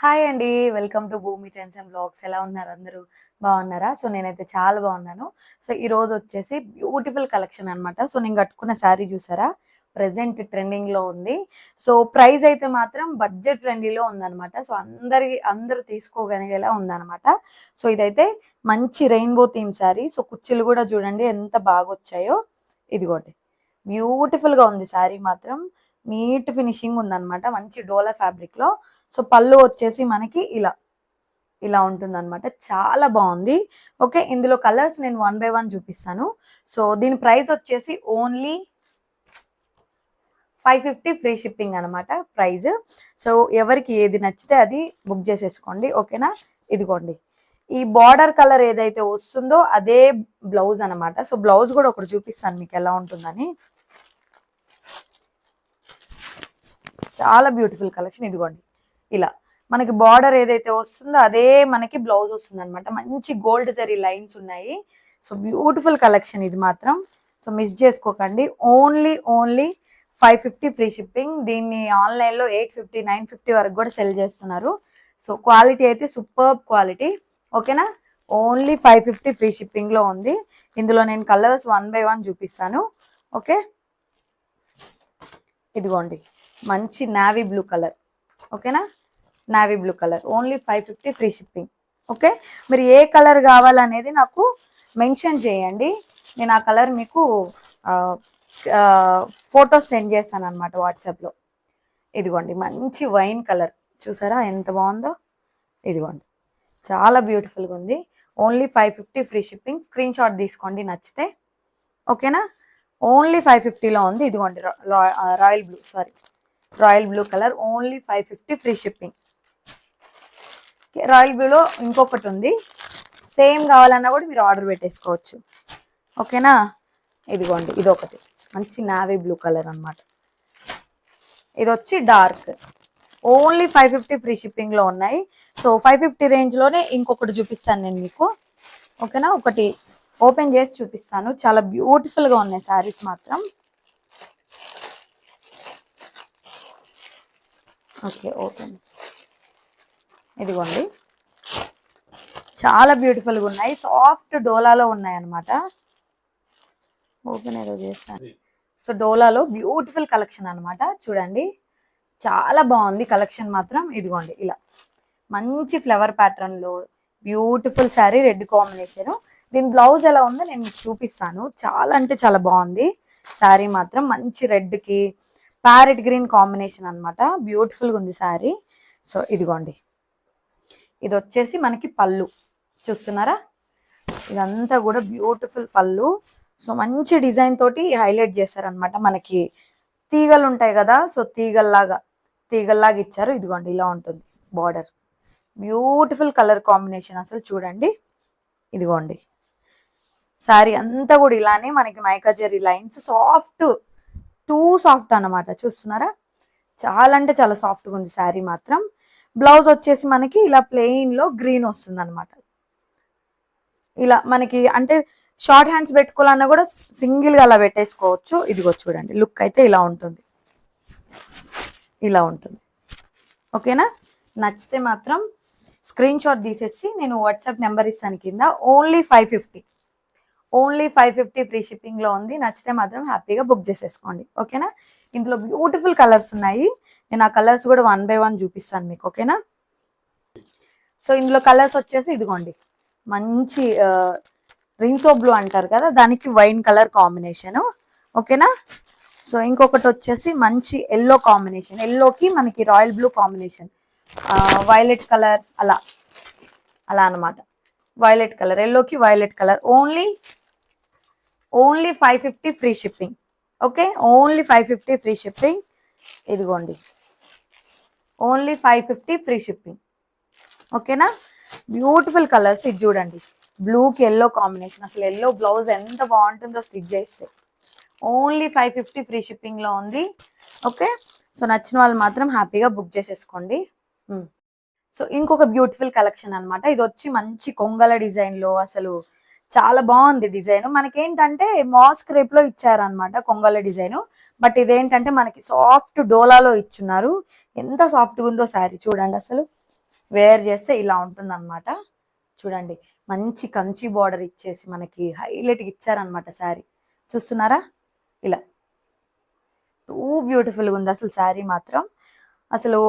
Hi అండి. Welcome to భూమి trends and vlogs. ఎలా ఉన్నారు అందరూ? బాగున్నారా? సో నేనైతే చాలా బాగున్నాను. సో ఈరోజు వచ్చేసి బ్యూటిఫుల్ కలెక్షన్ అనమాట. సో నేను కట్టుకున్న శారీ చూసారా? ప్రెజెంట్ ట్రెండింగ్‌లో ఉంది. సో ప్రైస్ అయితే మాత్రం బడ్జెట్ ఫ్రెండ్లీలో ఉందనమాట. సో అందరూ తీసుకోగలిగేలా ఉందనమాట. సో ఇదైతే మంచి రెయిన్బో థీమ్ శారీ. సో కుచ్చులు కూడా చూడండి ఎంత బాగొచ్చాయో. ఇదిగోండి. బ్యూటిఫుల్‌గా ఉంది శారీ మాత్రం. నీట్ ఫినిషింగ్ ఉందనమాట. మంచి డోలా ఫ్యాబ్రిక్‌లో. సో పళ్ళు వచ్చేసి మనకి ఇలా ఉంటుందన్నమాట. చాలా బాగుంది. ఓకే. ఇందులో కలర్స్ నేను 1 బై 1 చూపిస్తాను. సో దీని ప్రైస్ వచ్చేసి ఓన్లీ 550 ఫ్రీ షిప్పింగ్ అనమాట ప్రైస్. సో ఎవరికి ఏది నచ్చితే అది బుక్ చేసేసుకోండి. ఓకేనా? ఇదిగోండి. ఈ బార్డర్ కలర్ ఏదైతే వస్తుందో అదే బ్లౌజ్ అనమాట. సో బ్లౌజ్ కూడా ఒకటి చూపిస్తాను మీకు ఎలా ఉంటుందని. చాలా బ్యూటిఫుల్ కలెక్షన్. ఇదిగోండి ఇలా మనకి బార్డర్ ఏదైతే వస్తుందో అదే మనకి బ్లౌజ్ వస్తుంది అనమాట. మంచి గోల్డ్ జరీ లైన్స్ ఉన్నాయి. సో బ్యూటిఫుల్ కలెక్షన్ ఇది మాత్రం. సో మిస్ చేసుకోకండి. Only 550 free shipping. దీన్ని ఆన్లైన్లో 850 950 వరకు కూడా సెల్ చేస్తున్నారు. సో క్వాలిటీ అయితే సూపర్ క్వాలిటీ. ఓకేనా? ఓన్లీ 550 ఫ్రీ షిప్పింగ్లో ఉంది. ఇందులో నేను కలర్స్ 1 బై 1 చూపిస్తాను. ఓకే. ఇదిగోండి మంచి నావీ బ్లూ కలర్. ఓకేనా? Navy blue colour only 550 free shipping. Okay. మీరు ఏ కలర్ కావాలనేది నాకు మెన్షన్ చేయండి. నేను ఆ కలర్ మీకు ఫొటోస్ సెండ్ చేస్తాను అనమాట వాట్సాప్లో. ఇదిగోండి మంచి వైన్ కలర్ చూసారా ఎంత బాగుందో. ఇదిగోండి చాలా బ్యూటిఫుల్గా ఉంది. Only 550 free shipping. Screen shot తీసుకోండి నచ్చితే. ఓకేనా? ఓన్లీ 550లో ఉంది. ఇదిగోండి royal blue colour only 550 free shipping. Royal బ్లూలో ఇంకొకటి ఉంది. సేమ్ కావాలన్నా కూడా మీరు ఆర్డర్ పెట్టేసుకోవచ్చు. ఓకేనా? ఇదిగోండి ఇదొకటి మంచి నావీ బ్లూ కలర్ అనమాట. ఇది వచ్చి డార్క్. ఓన్లీ 550 ఫ్రీ షిప్పింగ్లో ఉన్నాయి. సో 550 రేంజ్లోనే ఇంకొకటి చూపిస్తాను నేను మీకు. ఓకేనా? ఒకటి ఓపెన్ చేసి చూపిస్తాను. చాలా బ్యూటిఫుల్గా ఉన్నాయి శారీస్ మాత్రం. Okay open. ఇదిగోండి చాలా బ్యూటిఫుల్గా ఉన్నాయి. సాఫ్ట్ డోలాలో ఉన్నాయి అనమాట. ఓపెన్ ఏదో చేస్తాను. సో డోలాలో బ్యూటిఫుల్ కలెక్షన్ అనమాట. చూడండి చాలా బాగుంది కలెక్షన్ మాత్రం. ఇదిగోండి ఇలా మంచి ఫ్లవర్ ప్యాటర్న్లో బ్యూటిఫుల్ శారీ. Red combination. దీని బ్లౌజ్ ఎలా ఉందో నేను మీకు చూపిస్తాను. చాలా అంటే చాలా బాగుంది శారీ మాత్రం. మంచి రెడ్కి ప్యారెట్ గ్రీన్ కాంబినేషన్ అనమాట. బ్యూటిఫుల్గా ఉంది శారీ. సో ఇదిగోండి ఇది వచ్చేసి మనకి పళ్ళు చూస్తున్నారా? ఇదంతా కూడా బ్యూటిఫుల్ పళ్ళు. సో మంచి డిజైన్ తోటి హైలైట్ చేశారనమాట. మనకి తీగలు ఉంటాయి కదా, సో తీగల్లాగా ఇచ్చారు. ఇదిగోండి ఇలా ఉంటుంది బార్డర్. బ్యూటిఫుల్ కలర్ కాంబినేషన్ అసలు చూడండి. ఇదిగోండి శారీ అంతా కూడా ఇలానే మనకి మైకా జెరీ లైన్స్ టూ సాఫ్ట్ అన్నమాట. చూస్తున్నారా? చాలా అంటే చాలా సాఫ్ట్గా ఉంది శారీ మాత్రం. బ్లౌజ్ వచ్చేసి మనకి ఇలా ప్లెయిన్లో గ్రీన్ వస్తుంది అనమాట. ఇలా మనకి అంటే షార్ట్ హ్యాండ్స్ పెట్టుకోవాలన్నా కూడా సింగిల్గా అలా పెట్టేసుకోవచ్చు. ఇదిగో చూడండి లుక్ అయితే ఇలా ఉంటుంది. ఓకేనా? నచ్చితే మాత్రం స్క్రీన్ షాట్ తీసేసి నేను వాట్సాప్ నెంబర్ ఇస్తాను కింద. ఓన్లీ 550 ఫ్రీ షిప్పింగ్లో ఉంది. నచ్చితే మాత్రం హ్యాపీగా బుక్ చేసేసుకోండి. ఓకేనా? ఇందులో బ్యూటిఫుల్ కలర్స్ ఉన్నాయి. నేను ఆ కలర్స్ కూడా 1 బై 1 చూపిస్తాను మీకు. ఓకేనా? సో ఇందులో కలర్స్ వచ్చేసి ఇదిగోండి మంచి రిన్సో బ్లూ అంటారు కదా, దానికి వైన్ కలర్ కాంబినేషన్. ఓకేనా? సో ఇంకొకటి వచ్చేసి మంచి ఎల్లో కాంబినేషన్. ఎల్లోకి మనకి royal blue combination, violet colour అలా అనమాట. వైలెట్ కలర్ ఎల్లోకి violet colour. Only 550 free shipping. Okay. Only 550 free shipping. ఇదిగోండి ఓన్లీ 550 ఫ్రీ షిప్పింగ్. ఓకేనా? Beautiful colours. ఇది చూడండి బ్లూకి ఎల్లో కాంబినేషన్. అసలు ఎల్లో బ్లౌజ్ ఎంత బాగుంటుందో స్టిచ్ చేస్తే. ఓన్లీ 550 ఫ్రీ షిప్పింగ్లో ఉంది. ఓకే. సో నచ్చిన వాళ్ళు మాత్రం హ్యాపీగా బుక్ చేసేసుకోండి. సో ఇంకొక బ్యూటిఫుల్ కలెక్షన్ అనమాట. ఇది వచ్చి మంచి కొంగల డిజైన్లో అసలు చాలా బాగుంది డిజైన్. మనకేంటంటే మాస్క్ రేప్లో ఇచ్చారనమాట కొంగల డిజైన్. బట్ ఇదేంటంటే మనకి సాఫ్ట్ డోలాలో ఇచ్చున్నారు. ఎంత సాఫ్ట్గా ఉందో శారీ చూడండి అసలు. వేర్ చేస్తే ఇలా ఉంటుంది అనమాట. చూడండి మంచి కంచి బార్డర్ ఇచ్చేసి మనకి హైలైట్గా ఇచ్చారనమాట శారీ. చూస్తున్నారా ఇలా టూ బ్యూటిఫుల్గా ఉంది అసలు శారీ మాత్రం. అసలు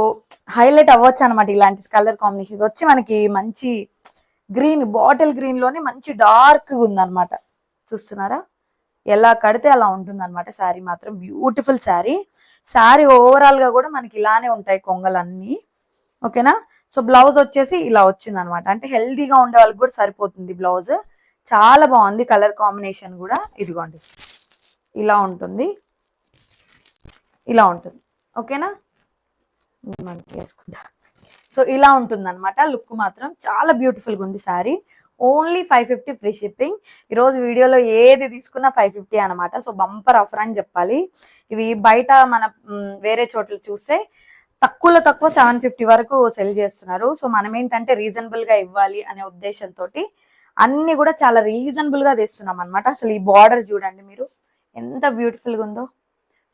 హైలైట్ అవ్వచ్చు అనమాట ఇలాంటి కలర్ కాంబినేషన్. వచ్చి మనకి మంచి గ్రీన్, బాటిల్ గ్రీన్ లోనే మంచి డార్క్ ఉందన్నమాట. చూస్తున్నారా ఎలా కడితే అలా ఉంటుంది అనమాట శారీ మాత్రం. బ్యూటిఫుల్ శారీ. శారీ ఓవరాల్ గా కూడా మనకి ఇలానే ఉంటాయి కొంగలన్నీ. ఓకేనా. సో బ్లౌజ్ వచ్చేసి ఇలా వచ్చింది అనమాట. అంటే హెల్దీగా ఉండే వాళ్ళకి కూడా సరిపోతుంది బ్లౌజ్. చాలా బాగుంది కలర్ కాంబినేషన్ కూడా. ఇదిగోండి ఇలా ఉంటుంది, ఇలా ఉంటుంది. ఓకేనా, మంచిగా వేసుకుంటా. సో ఇలా ఉంటుంది అనమాట లుక్ మాత్రం. చాలా బ్యూటిఫుల్గా ఉంది శారీ. Only 550 free shipping. ఈరోజు వీడియోలో ఏది తీసుకున్నా 550 అనమాట. సో బంపర్ ఆఫర్ అని చెప్పాలి. ఇవి బయట మన వేరే చోట్ల చూస్తే తక్కువలో తక్కువ 750 వరకు సెల్ చేస్తున్నారు. సో మనం ఏంటంటే రీజనబుల్ గా ఇవ్వాలి అనే ఉద్దేశంతో అన్ని కూడా చాలా రీజనబుల్ గా తెస్తున్నాం అనమాట. అసలు ఈ బార్డర్ చూడండి మీరు ఎంత బ్యూటిఫుల్ గా ఉందో.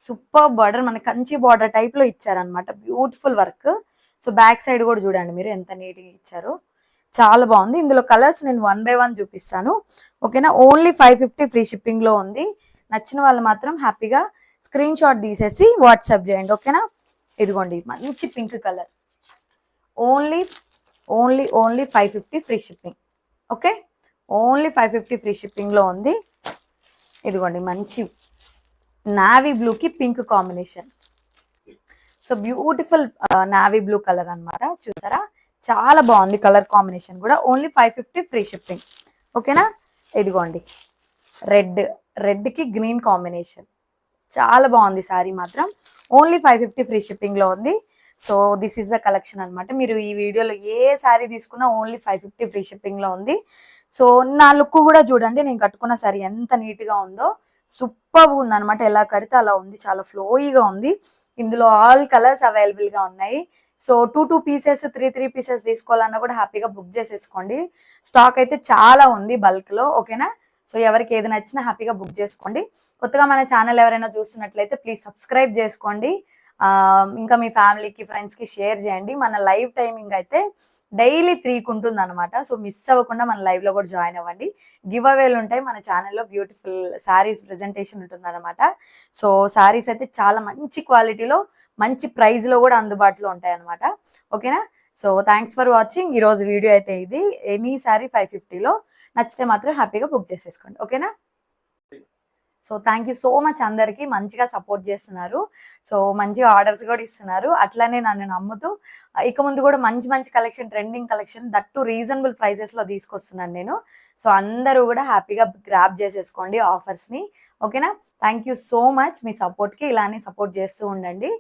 సూపర్ బార్డర్, మన కంచి బార్డర్ టైప్ లో ఇచ్చారనమాట. Beautiful work. So back side కూడా చూడండి మీరు ఎంత నీట్ గా ఇచ్చారు. చాలా బాగుంది. ఇందులో కలర్స్ నేను 1 by 1 చూపిస్తాను. ఓకేనా. ఓన్లీ 550 ఫ్రీ షిప్పింగ్ లో ఉంది. నచ్చిన వాళ్ళు మాత్రం హ్యాపీగా స్క్రీన్ షాట్ తీసేసి వాట్సాప్ చేయండి. ఓకేనా. ఇదిగోండి మంచి pink colour. Only only only 550 free shipping. Okay, only 550 free shipping లో ఉంది. ఇదిగోండి మంచి నావీ బ్లూకి pink combination. So beautiful navy blue colour అనమాట. చూసారా చాలా బాగుంది కలర్ కాంబినేషన్ కూడా. Only 550 free shipping. ఓకేనా. ఇదిగోండి రెడ్ కి గ్రీన్ కాంబినేషన్. చాలా బాగుంది శారీ మాత్రం. ఓన్లీ 550 ఫ్రీ షిప్పింగ్ లో ఉంది. So this is the collection అనమాట. మీరు ఈ వీడియోలో ఏ శారీ తీసుకున్నా ఓన్లీ 550 ఫ్రీ షిప్పింగ్ లో ఉంది. సో నా లుక్ కూడా చూడండి, నేను కట్టుకున్న శారీ ఎంత నీట్ గా ఉందో. సూపర్ ఉంది అనమాట. ఎలా కడితే అలా ఉంది. చాలా ఫ్లోయిగా ఉంది. ఇందులో ఆల్ కలర్స్ అవైలబుల్ గా ఉన్నాయి. సో 2 పీసెస్ 3 పీసెస్ తీసుకోవాలన్నా కూడా హ్యాపీగా బుక్ చేసేసుకోండి. స్టాక్ అయితే చాలా ఉంది బల్క్ లో. ఓకేనా. సో ఎవరికి ఏది నచ్చినా హ్యాపీగా బుక్ చేసుకోండి. కొత్తగా మన ఛానల్ ఎవరైనా చూస్తున్నట్లయితే ప్లీజ్ సబ్స్క్రైబ్ చేసుకోండి. ఇంకా మీ ఫ్యామిలీకి ఫ్రెండ్స్కి షేర్ చేయండి. మన లైవ్ టైమింగ్ అయితే డైలీ 3కి ఉంటుంది అనమాట. సో మిస్ అవ్వకుండా మన లైవ్లో కూడా జాయిన్ అవ్వండి. గివ్ అవేలు ఉంటాయి మన ఛానల్లో. బ్యూటిఫుల్ శారీస్ ప్రెజెంటేషన్ ఉంటుంది అనమాట. సో శారీస్ అయితే చాలా మంచి క్వాలిటీలో మంచి ప్రైస్లో కూడా అందుబాటులో ఉంటాయి అనమాట. ఓకేనా. So thanks for watching. ఈరోజు వీడియో అయితే ఇది. ఎనీ శారీ 550లో. నచ్చితే మాత్రం హ్యాపీగా బుక్ చేసేసుకోండి. ఓకేనా. So thank you so much. అందరికీ మంచిగా సపోర్ట్ చేస్తున్నారు. సో మంచిగా ఆర్డర్స్ కూడా ఇస్తున్నారు. అట్లానే నన్ను నమ్ముతూ ఇక ముందు కూడా మంచి మంచి collection, trending collection, that reasonable ప్రైజెస్లో తీసుకొస్తున్నాను నేను. సో అందరూ కూడా హ్యాపీగా గ్రాప్ చేసేసుకోండి ఆఫర్స్ని. ఓకేనా. Thank you so much. మీ సపోర్ట్కి ఇలానే సపోర్ట్ చేస్తూ ఉండండి.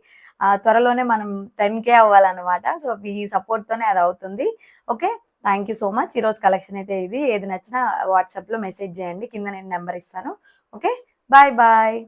త్వరలోనే మనం 10K అవ్వాలన్నమాట. సో మీ సపోర్ట్తోనే అది అవుతుంది. Okay, thank you so much. ఈరోజు కలెక్షన్ అయితే ఇది. ఏది నచ్చినా వాట్సాప్లో మెసేజ్ చేయండి. కింద నేను నెంబర్ ఇస్తాను. Okay, bye bye.